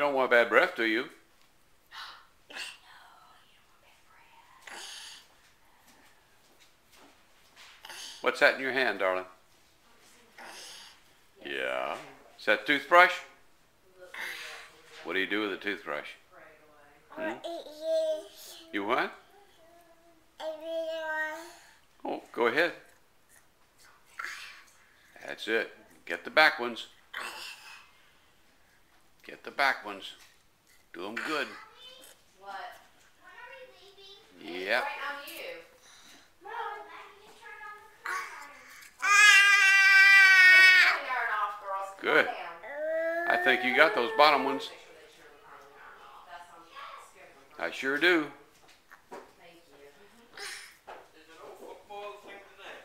don't want bad breath, do you? What's that in your hand, darling? Yeah. Is that a toothbrush? What do you do with a toothbrush? Hmm? You what? Oh, go ahead. That's it. Get the back ones. Get the back ones. Do them good. What? Yep. Right on you. Good. I think you got those bottom ones. I sure do. Thank you. There's an old football thing today.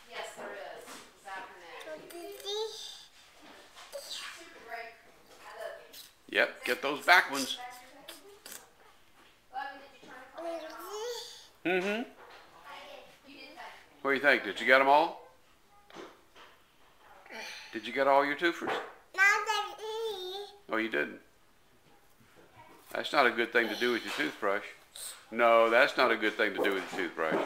Yes, there is. This afternoon. Super great. I love you. Yep, get those back ones. Mm-hmm. What do you think? Did you get them all? Did you get all your toothers? Oh, you didn't. That's not a good thing to do with your toothbrush. No, that's not a good thing to do with your toothbrush.